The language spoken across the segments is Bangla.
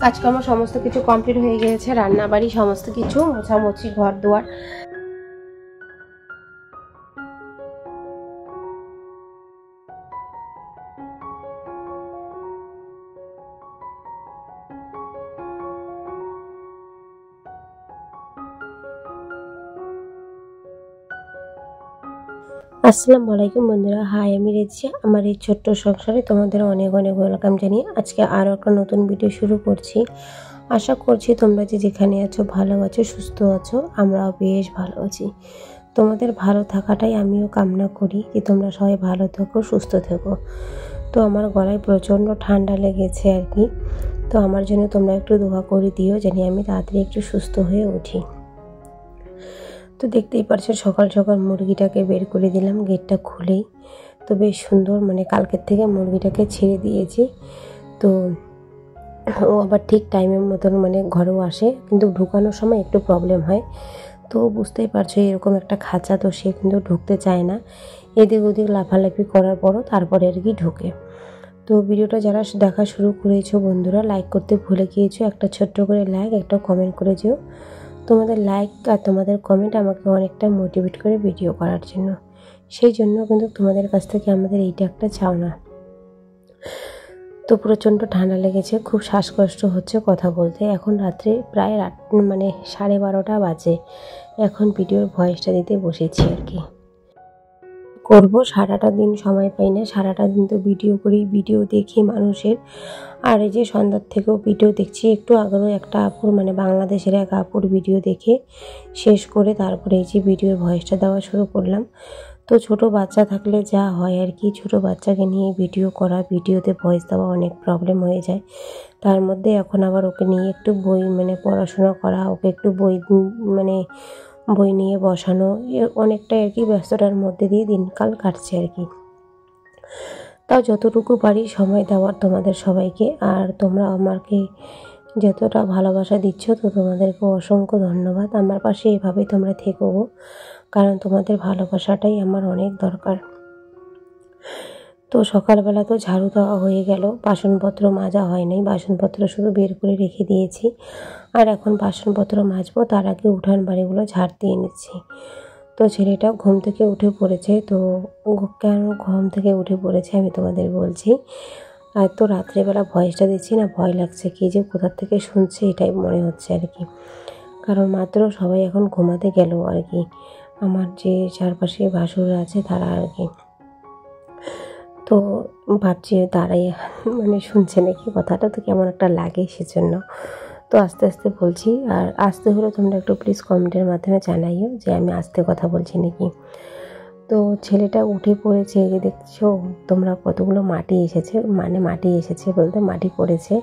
কাজকর্ম সমস্ত কিছু কমপ্লিট হয়ে গিয়েছে, রান্নাবাড়ি সমস্ত কিছু মোছামুছি, ঘর দুয়ার। আসসালামু আলাইকুম বন্ধুরা, হাই, আমি রেজি। আমার এই ছোট্ট সংসারে তোমাদের অনেক অনেক ওয়েলকাম জানিয়ে আজকে আরও একটা নতুন ভিডিও শুরু করছি। আশা করছি তোমরা যে যেখানে আছো ভালো আছো, সুস্থ আছো। আমরাও বেশ ভালো আছি। তোমাদের ভালো থাকাটাই আমিও কামনা করি, যে তোমরা সবাই ভালো থেকো, সুস্থ থেকো। তো আমার গলায় প্রচণ্ড ঠান্ডা লেগেছে আর কি। তো আমার জন্য তোমরা একটু দোয়া করে দিও, জানি আমি তাড়াতাড়ি একটু সুস্থ হয়ে উঠি। তো দেখতেই পারছো সকাল সকাল মুরগিটাকে বের করে দিলাম গেটটা খুলেই। তো বেশ সুন্দর, মানে কালকের থেকে মুরগিটাকে ছেড়ে দিয়েছি। তো ও আবার ঠিক টাইমের মতন মানে ঘরেও আসে, কিন্তু ঢুকানোর সময় একটু প্রবলেম হয়। তো বুঝতেই পারছো এরকম একটা খাঁচা, তো সে কিন্তু ঢুকতে চায় না। এদিক ওদিক লাফালাফি করার পরও তারপরে আর কি ঢোকে। তো ভিডিওটা যারা দেখা শুরু করেছো বন্ধুরা, লাইক করতে ভুলে গিয়েছো, একটা ছোট্ট করে লাইক, একটা কমেন্ট করে যেও। তোমাদের লাইক আর তোমাদের কমেন্ট আমাকে অনেকটা মোটিভেট করে ভিডিও করার জন্য। সেই জন্য কিন্তু তোমাদের কাছ থেকে আমাদের এইটা একটা চাওনা। তো প্রচণ্ড ঠান্ডা লেগেছে, খুব শ্বাসকষ্ট হচ্ছে কথা বলতে। এখন রাত্রে প্রায় মানে 12:30 বাজে। এখন ভিডিওর ভয়েসটা দিতে বসেছি আর কি। করবো, সারাটা দিন সময় পাই না, সারাটা দিন তো ভিডিও করি, ভিডিও দেখি মানুষের। আর এই যে সন্ধ্যার থেকেও ভিডিও দেখছি। একটু আগেও একটা আপুর, মানে বাংলাদেশের এক আপুর ভিডিও দেখে শেষ করে তারপরে এই যে ভিডিওর ভয়েসটা দেওয়া শুরু করলাম। তো ছোট বাচ্চা থাকলে যা হয় আর কি, ছোট বাচ্চাকে নিয়ে ভিডিও করা, ভিডিওতে ভয়েস দেওয়া অনেক প্রবলেম হয়ে যায়। তার মধ্যে এখন আবার ওকে নিয়ে একটু বই, মানে পড়াশোনা করা, ওকে একটু মানে বই নিয়ে বসানো, অনেকটাই আর কি ব্যস্ততার মধ্যে দিয়ে দিনকাল কাটছে আর কি। তাও যতটুকু পারি সময় দেওয়ার তোমাদের সবাইকে। আর তোমরা আমাকে যতটা ভালোবাসা দিচ্ছ, তো তোমাদেরকে অসংখ্য ধন্যবাদ। আমার পাশে এভাবেই তোমরা থেকো, কারণ তোমাদের ভালোবাসাটাই আমার অনেক দরকার। তো সকালবেলা তো ঝাড়ু দেওয়া হয়ে গেল, বাসনপত্র মাজা হয় নাই, বাসনপত্র শুধু বের করে রেখে দিয়েছি। আর এখন বাসনপত্র মাজবো, তার আগে উঠান বাড়িগুলো ঝাড় দিয়ে নিচ্ছি। তো ছেলেটা ঘুম থেকে উঠে পড়েছে। তো কেন ঘুম থেকে উঠে পড়েছে আমি তোমাদের বলছি। আর তো রাত্রেবেলা ভয়েসটা দিচ্ছি না, ভয় লাগছে, কি যে কোথা থেকে শুনছে এটাই মনে হচ্ছে আর কি। কারণ মাত্র সবাই এখন ঘুমাতে গেল আর কি, আমার যে চারপাশে ভাসুর আছে তারা আর কি। তো ভাবছি তারাই মানে শুনছে নাকি কথাটা, তো কেমন একটা লাগে সেজন্য। তো আস্তে আস্তে বলছি, আর আসতে হলে তোমরা একটু প্লিজ কমেন্টের মাধ্যমে জানাইও যে আমি আস্তে কথা বলছি নাকি। তো ছেলেটা উঠে পড়েছে, এই যে দেখছো তোমরা কতগুলো মাটি এসেছে, মানে মাটি এসেছে বলতে মাটি পড়েছে।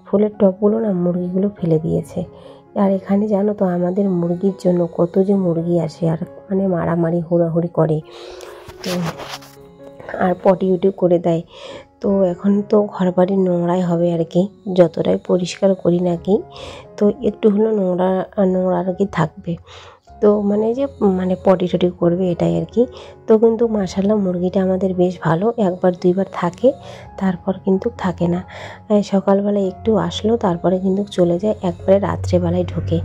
ফুলের টবগুলো না মুরগিগুলো ফেলে দিয়েছে। আর এখানে জানো তো আমাদের মুরগির জন্য কত যে মুরগি আসে, আর মানে মারামারি হুড়াহুড়ি করে, তো আর পটি উটি করে দেয়। তো এখন তো ঘর বাড়ি নোংরাই হবে আর কি, যতটাই পরিষ্কার করি নাকি, তো একটু হলেও নোংরা নোংরা আর কি থাকবে। তো মানে যে মানে পটি টটি করবে এটাই আর কি। তো কিন্তু মাশাআল্লাহ মুরগিটা আমাদের বেশ ভালো, একবার দুইবার থাকে, তারপর কিন্তু থাকে না। সকালবেলা একটু আসলো, তারপরে কিন্তু চলে যায়, একবারে রাত্রেবেলায় ঢোকে।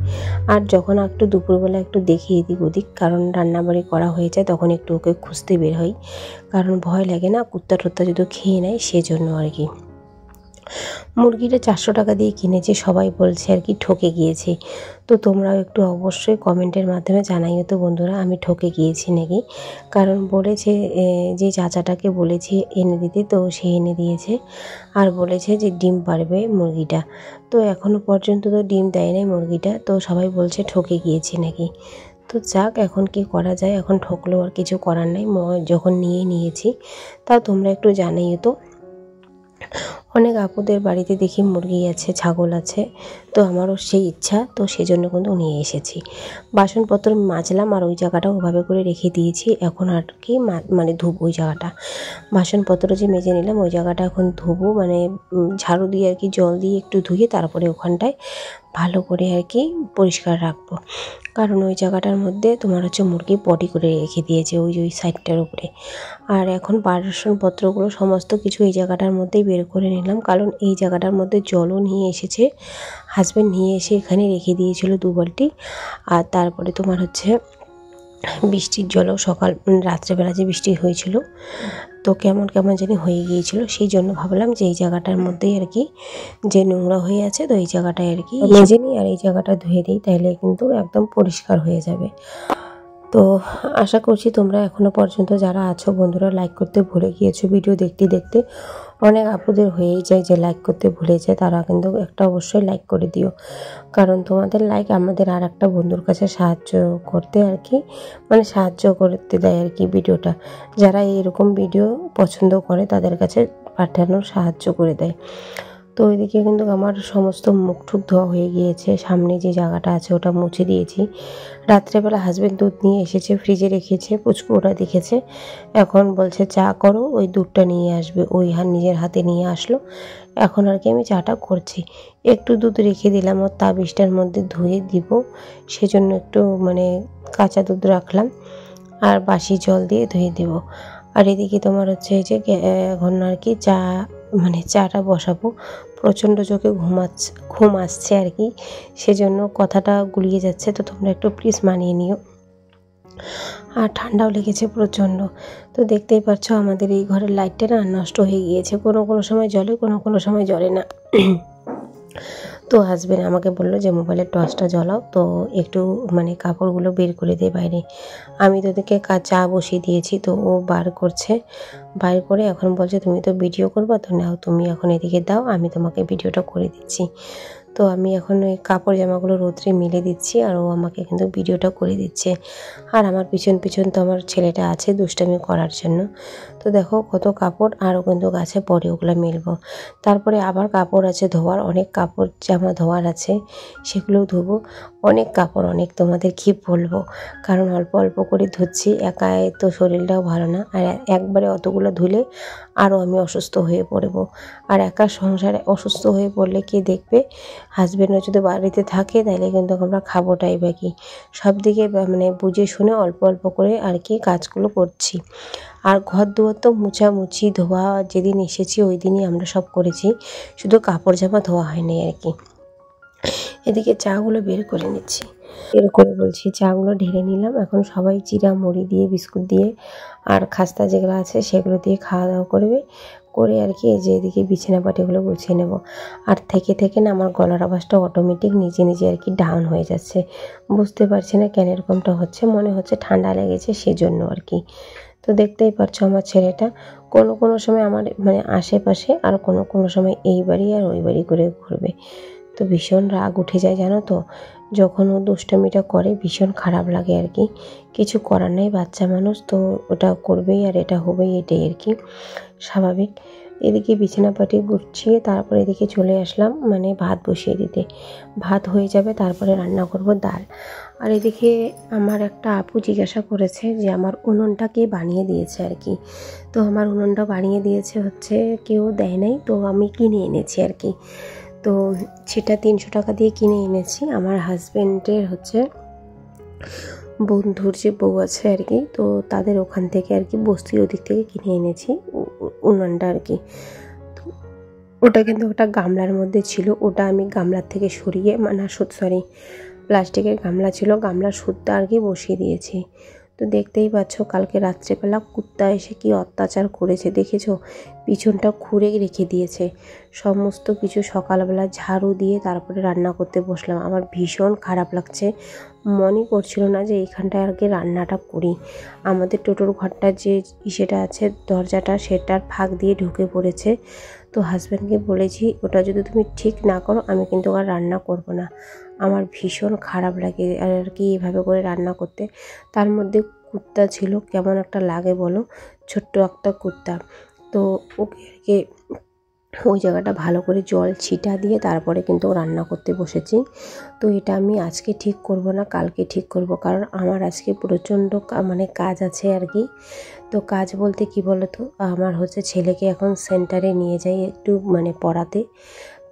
আর যখন একটু দুপুরবেলা একটু দেখি এদিক ওদিক, কারণ রান্নাবাড়ি করা হয়ে যায়, তখন একটু ওকে খুঁজতে বের হই, কারণ ভয় লাগে না কুত্তা টুত্তা যদি খেয়ে নেয়, সেজন্য আর কি। মুরগিটা 400 টাকা দিয়ে কিনেছি, সবাই বলছে আর কি ঠকে গিয়েছি। তো তোমরাও একটু অবশ্যই কমেন্টের মাধ্যমে জানাইও তো বন্ধুরা, আমি ঠকে গিয়েছি নাকি। কারণ বলেছে যে চাচাটাকে বলেছি এনে দিতে, তো সে এনে দিয়েছে। আর বলেছে যে ডিম পারবে মুরগিটা, তো এখনও পর্যন্ত তো ডিম দেয় নাই মুরগিটা। তো সবাই বলছে ঠকে গিয়েছি নাকি। তো যাক, এখন কি করা যায়, এখন ঠকলেও আর কিছু করার নাই, যখন নিয়েছি। তাও তোমরা একটু জানাইও তো। অনেক আপুদের বাড়িতে দেখি মুরগি আছে, ছাগল আছে, তো আমারও সেই ইচ্ছা, তো সেজন্য কিন্তু নিয়ে এসেছি। বাসনপত্র মাজলাম, আর ওই জায়গাটা ওভাবে করে রেখে দিয়েছি। এখন আর কি মানে ধুবো ওই জায়গাটা, বাসনপত্র যে মেজে নিলাম ওই জায়গাটা এখন ধুবো, মানে ঝাড়ু দিয়ে আর কি, জল দিয়ে একটু ধুয়ে তারপরে ওখানটায় ভালো করে আর কি পরিষ্কার রাখবো। কারণ ওই জায়গাটার মধ্যে তোমার হচ্ছে মুরগি পটি করে রেখে দিয়েছে ওই সাইডটার উপরে। আর এখন বাসনপত্রগুলো সমস্ত কিছু এই জায়গাটার মধ্যেই বের করে নিলাম। রাখলাম, কারণ এই জায়গাটার মধ্যে জলও নিয়ে এসেছে হাজব্যান্ড, নিয়ে এসে এখানে রেখে দিয়েছিল 2 বালতি। আর তারপরে তোমার হচ্ছে বৃষ্টির জলও সকাল রাত্রেবেলা যে বৃষ্টি হয়েছিল তো কেমন কেমন জানি হয়ে গিয়েছিল, সেই জন্য ভাবলাম যে এই জায়গাটার মধ্যেই আর কি যে নোংরা হয়ে আছে তো এই জায়গাটায় আর কি মেজে নিই আর এই জায়গাটা ধুয়ে দিই, তাহলে কিন্তু একদম পরিষ্কার হয়ে যাবে। তো আশা করছি তোমরা এখনও পর্যন্ত যারা আছো বন্ধুরা লাইক করতে ভুলে গিয়েছো। ভিডিও দেখতে দেখতে অনেক আপুদের হয়েই যায় যে লাইক করতে ভুলে যায়, তারা কিন্তু একটা অবশ্যই লাইক করে দিও, কারণ তোমাদের লাইক আমাদের আর একটা বন্ধুর কাছে সাহায্য করতে আর কি, মানে সাহায্য করতে দেয় আর কি ভিডিওটা, যারা এরকম ভিডিও পছন্দ করে তাদের কাছে পাঠানোর সাহায্য করে দেয়। তো ওইদিকে কিন্তু আমার সমস্ত মুখ টুক ধোয়া হয়ে গিয়েছে, সামনে যে জায়গাটা আছে ওটা মুছে দিয়েছি। রাত্রেবেলা হাজব্যান্ড দুধ নিয়ে এসেছে, ফ্রিজে রেখেছে, পুচকু ওটা দেখেছে, এখন বলছে চা করো, ওই দুধটা নিয়ে আসবে, ওই নিজের হাতে নিয়ে আসলো। এখন আর কি আমি চাটা করছি, একটু দুধ রেখে দিলাম ওর তাবিজটার মধ্যে ধুয়ে দিব, সেজন্য একটু মানে কাঁচা দুধ রাখলাম আর বাসি জল দিয়ে ধুয়ে দেব। আর এদিকে তোমার হচ্ছে এই যে এখন আর কি মানে চাটা বসাবো, প্রচণ্ড চোখে ঘুম আসছে আর কি, সেজন্য কথাটা গুলিয়ে যাচ্ছে, তো তোমরা একটু প্লিজ মানিয়ে নিও। আর ঠান্ডাও লেগেছে প্রচণ্ড। তো দেখতেই পাচ্ছ আমাদের এই ঘরের লাইটটা না নষ্ট হয়ে গিয়েছে, কোনো সময় জ্বলে, কোনো সময় জ্বলে না। তো হাজব্যান্ড আমাকে বললো যে মোবাইলের টর্চটা জ্বলাও, তো একটু মানে কাপড়গুলো বের করে দে বাইরে। আমি তো ওদেরকে চা বসিয়ে দিয়েছি, তো ও বার করছে, বার করে এখন বলছে তুমি তো ভিডিও করবা, তো নাও তুমি এখন এদিকে দাও, আমি তোমাকে ভিডিওটা করে দিচ্ছি। তো আমি এখন ওই কাপড় জামাগুলো রোদ্রে মিলে দিচ্ছি আর ও আমাকে কিন্তু ভিডিওটা করে দিচ্ছে। আর আমার পিছন তো আমার ছেলেটা আছে দুষ্টামি করার জন্য। তো দেখো কত কাপড়, আরও কিন্তু গাছে পরে ওগুলো মেলবো। তারপরে আবার কাপড় আছে ধোয়ার, অনেক কাপড় জামা ধোয়ার আছে, সেগুলোও ধোবো। অনেক কাপড়, অনেক, তোমাদের কী বলবো, কারণ অল্প অল্প করে ধুচ্ছি, একাই তো শরীরটাও ভালো না, আর একবারে অতগুলো ধুলে আরও আমি অসুস্থ হয়ে পড়বো। আর একা সংসারে অসুস্থ হয়ে পড়লে কে দেখবে, হাজব্যান্ডও যদি বাড়িতে থাকে তাহলে কিন্তু আমরা খাবোটাই বা কি, সব দিকে মানে বুঝে শুনে অল্প অল্প করে আর কি কাজগুলো করছি। আর ঘর দুয়ার তো মুছামুছি ধোয়া যেদিন এসেছি ওই দিনই আমরা সব করেছি, শুধু কাপড় জামা ধোয়া হয়নি আর কি। এদিকে চাগুলো বের করে নিচ্ছি, বের করে বলছি চাগুলো ঢেলে নিলাম, এখন সবাই চিড়া মুড়ি দিয়ে বিস্কুট দিয়ে আর খাস্তা যেগুলো আছে সেগুলো দিয়ে খাওয়া দাওয়া করবে, করে আর কি এই যে এদিকে বিছানা পাটিগুলো গুছিয়ে নেব। আর থেকে না আমার গলার আওয়াজটা অটোমেটিক নিজে আর কি ডাউন হয়ে যাচ্ছে, বুঝতে পারছি না কেন এরকমটা হচ্ছে, মনে হচ্ছে ঠান্ডা লেগেছে সেজন্য আর কি। তো দেখতেই পাচ্ছ আমার ছেলেটা কোনো সময় আমার মানে আশেপাশে, আর কোনো সময় এই বাড়ি আর ওই বাড়ি করে ঘুরবে। তো ভীষণ রাগ উঠে যায় জানো তো, যখন ও দুষ্টামিটা করে ভীষণ খারাপ লাগে আর কি, কিছু করার নেই, বাচ্চা মানুষ তো ওটা করবেই আর এটা হবেই, এটাই আর কি স্বাভাবিক। এদিকে বিছানাপাটি গুছিয়ে তারপর এদিকে চলে আসলাম মানে ভাত বসিয়ে দিতে, ভাত হয়ে যাবে তারপরে রান্না করব ডাল। আর এদিকে আমার একটা আপু জিজ্ঞাসা করেছে যে আমার উনুনটা কে বানিয়ে দিয়েছে আর কি, তো আমার উনুনটা বানিয়ে দিয়েছে হচ্ছে কেউ দেয় নাই, তো আমি কিনে এনেছি আর কি। তো সেটা 300 টাকা দিয়ে কিনে এনেছি, আমার হাজব্যান্ডের হচ্ছে বন্ধুর যে বউ আছে আর কি, তো তাদের ওখান থেকে আর কি বস্তির ওদিক থেকে কিনে এনেছি উনুনটা আর কি। তো ওটা কিন্তু ওটা গামলার মধ্যে ছিল, ওটা আমি গামলার থেকে সরিয়ে মানে সরি প্লাস্টিকের গামলা ছিল, গামলার সুদ্ধা আর কি বসিয়ে দিয়েছি। তো দেখতেই পাচ্ছ কালকে রাত্রেবেলা কুত্তা এসে কি অত্যাচার করেছে দেখেছো, পিছনটা খুঁড়ে রেখে দিয়েছে সমস্ত কিছু। সকালবেলা ঝাড়ু দিয়ে তারপরে রান্না করতে বসলাম, আমার ভীষণ খারাপ লাগছে, মনে করছিল না যে এইখানটায় আর কি রান্নাটা করি। আমাদের টোটোর ঘরটার যে সেটা আছে দরজাটা, সেটার ফাঁক দিয়ে ঢুকে পড়েছে। তো হাজব্যান্ডকে বলেছি ওটা যদি তুমি ঠিক না করো আমি কিন্তু আর রান্না করব না, আমার ভীষণ খারাপ লাগে আর কি এভাবে করে রান্না করতে। তার মধ্যে কুত্তা ছিল, কেমন একটা লাগে বলো, ছোট্ট একটা কুত্তা। তো ওকে আর কি ওই জায়গাটা ভালো করে জল ছিটা দিয়ে তারপরে কিন্তু রান্না করতে বসেছি। তো এটা আমি আজকে ঠিক করব না, কালকে ঠিক করব, কারণ আমার আজকে প্রচণ্ড মানে কাজ আছে আর কি। তো কাজ বলতে কি বলো তো, আমার হচ্ছে ছেলেকে এখন সেন্টারে নিয়ে যাই একটু মানে পড়াতে,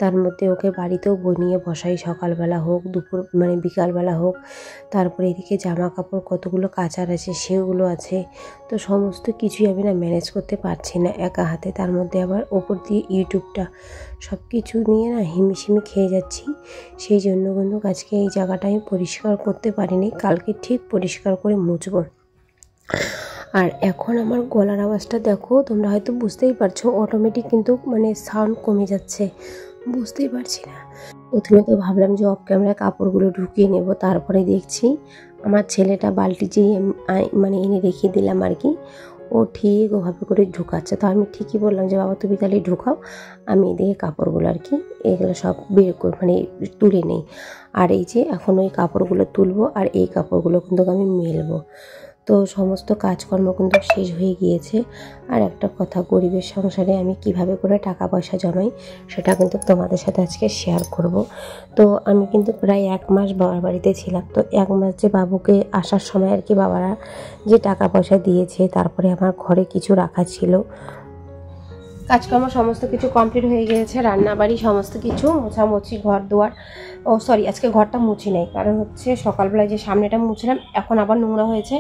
তার মধ্যে ওকে বাড়িতেও নিয়ে বসাই, সকালবেলা হোক দুপুর মানে বিকালবেলা হোক। তারপরে এদিকে জামা কাপড় কতগুলো কাচার আছে সেগুলো আছে, তো সমস্ত কিছুই আমি না ম্যানেজ করতে পারছি না একা হাতে। তার মধ্যে আবার ওপর দিয়ে ইউটিউবটা, সব কিছু নিয়ে না হিমিশিমি খেয়ে যাচ্ছি। সেই জন্য কিন্তু আজকে এই জায়গাটা আমি পরিষ্কার করতে পারিনি, কালকে ঠিক পরিষ্কার করে মুছবো। আর এখন আমার গলার আওয়াজটা দেখো, তোমরা হয়তো বুঝতেই পারছো, অটোমেটিক কিন্তু মানে সাউন্ড কমে যাচ্ছে, বুঝতেই পারছি না। প্রথমে তো ভাবলাম যে অফ ক্যামেরায় কাপড়গুলো ঢুকিয়ে নেব, তারপরে দেখছি আমার ছেলেটা বালতি যেই মানে এনে রেখে দিলাম আর কি, ও ঠিক ওভাবে করে ঢুকাচ্ছে। তো আমি ঠিকই বললাম যে বাবা তুমি তাহলে ঢুকাও, আমি এদিকে কাপড়গুলো আর কি এগুলো সব বের করে মানে তুলে নেই। আর এই যে এখন ওই কাপড়গুলো তুলবো আর এই কাপড়গুলো কিন্তু আমি মেলবো। তো সমস্ত কাজকর্ম কিন্তু শেষ হয়ে গিয়েছে। আর একটা কথা, গরিবের সংসারে আমি কিভাবে করে টাকা পয়সা জমাই সেটা কিন্তু তোমাদের সাথে আজকে শেয়ার করব। তো আমি কিন্তু প্রায় 1 মাস বাবার বাড়িতে ছিলাম। তো 1 মাস যে বাবুকে আসার সময় আর কি বাবারা যে টাকা পয়সা দিয়েছে, তারপরে আমার ঘরে কিছু রাখা ছিল, কাজকর্ম সমস্ত কিছু কমপ্লিট হয়ে গিয়েছে, রান্নাবাড়ি সমস্ত কিছু মোছামুছি, ঘর দুয়ার, ও সরি আজকে ঘরটা মুছি নাই, কারণ হচ্ছে সকালবেলায় যে সামনেটা মুছলাম এখন আবার নোংরা হয়েছে,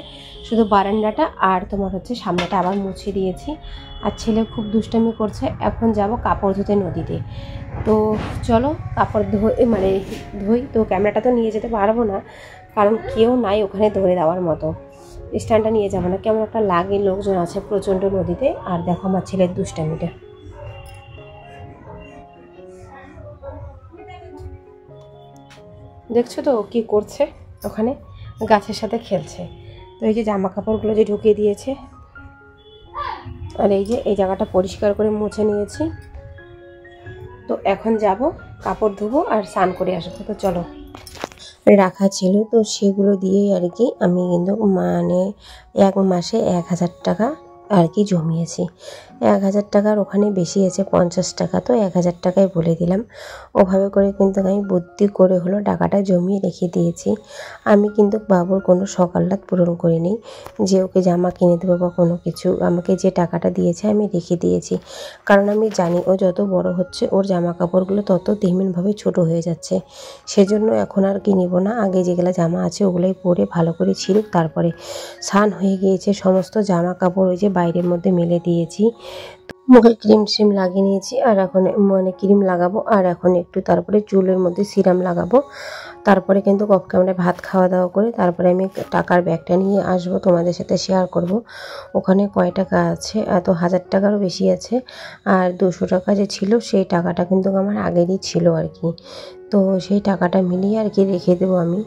শুধু বারান্দাটা আর তোমার হচ্ছে সামনেটা আবার মুছে দিয়েছি। আর ছেলে খুব দুষ্টামি করছে, এখন যাব কাপড় ধুতে নদীতে। তো চলো কাপড় ধুই। তো ক্যামেরাটা তো নিয়ে যেতে পারবো না, কারণ কেউ নাই ওখানে ধরে দেওয়ার মতো, স্ট্যান্ডটা নিয়ে যাবো না, কেমন একটা লাগে, লোকজন আছে প্রচণ্ড নদীতে। আর দেখো আমার ছেলের দুষ্টামিটা, দেখছো তো কি করছে, ওখানে গাছের সাথে খেলছে। তো এই যে জামা কাপড়গুলো যে ঢুকিয়ে দিয়েছে, আর এই যে এই জায়গাটা পরিষ্কার করে মুছে নিয়েছি। তো এখন যাব কাপড় ধুবো আর স্নান করে আসবো। তো চলো, রাখা ছিল তো সেগুলো দিয়েই আর কি আমি কিন্তু মানে 1 মাসে 1000 টাকা আর কি জমিয়েছি। 1000 টাকার ওখানে বেশি আছে 50 টাকা, তো 1000 টাকায় বলে দিলাম। ওভাবে করে কিন্তু আমি বুদ্ধি করে হলো টাকাটা জমিয়ে রেখে দিয়েছি। আমি কিন্তু বাবুর কোনো সকাল্লাদ পূরণ করিনি যে ওকে জামা কিনে দেবো বা কোনো কিছু। আমাকে যে টাকাটা দিয়েছে আমি রেখে দিয়েছি, কারণ আমি জানি ও যত বড় হচ্ছে ওর জামা কাপড়গুলো তত ধীমেনভাবে ছোট হয়ে যাচ্ছে। সেজন্য এখন আর কিনিব না, আগে যেগুলো জামা আছে ওগুলোই পরে ভালো করে ছিঁড়ুক। তারপরে স্নান হয়ে গিয়েছে, সমস্ত জামা কাপড় ওই যে বাইরের মধ্যে মেলে দিয়েছি, মুখে ক্রিম শ্রিম লাগিয়ে নিয়েছি। আর এখন মানে ক্রিম লাগাবো, আর এখন একটু তারপরে চুলের মধ্যে সিরাম লাগাবো। তারপরে কিন্তু অফ ক্যামেরায় ভাত খাওয়া দাওয়া করে তারপরে আমি টাকার ব্যাগটা নিয়ে আসবো, তোমাদের সাথে শেয়ার করব ওখানে কয় টাকা আছে। এত 1000 টাকারও বেশি আছে, আর 200 টাকা যে ছিল সেই টাকাটা কিন্তু আমার আগেরই ছিল আর কি। তো সেই টাকাটা মিলিয়ে আর কি রেখে দেবো আমি।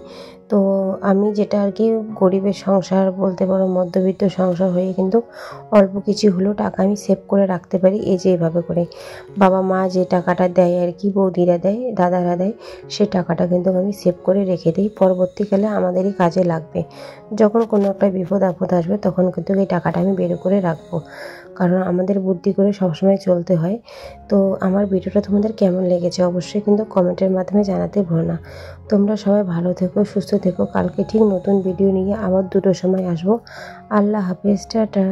তো আমি যেটা আর কি গরিবের সংসার বলতে পারো, মধ্যবিত্ত সংসার হয়ে কিন্তু অল্প কিছু হলেও টাকা আমি সেভ করে রাখতে পারি। এই যে এভাবে করে বাবা মা যে টাকাটা দেয় আর কি, বৌদিরা দেয়, দাদারা দেয়, সেই টাকাটা কিন্তু আমি সেভ করে রেখে দিই, পরবর্তীকালে আমাদেরই কাজে লাগবে। যখন কোনো একটা বিপদ আপদ আসবে তখন কিন্তু এই টাকাটা আমি বের করে রাখবো, কারণ আমাদের বুদ্ধি করে সবসময় চলতে হয়। তো আমার ভিডিওটা তোমাদের কেমন লেগেছে অবশ্যই কিন্তু কমেন্টের মাধ্যমে জানাতে ভুলো না। তোমরা সবাই ভালো থেকো, সুস্থ থেকো। কালকে ঠিক নতুন ভিডিও নিয়ে আবার 2টোর সময় আসবো। আল্লাহ হাফেজ, টাটা।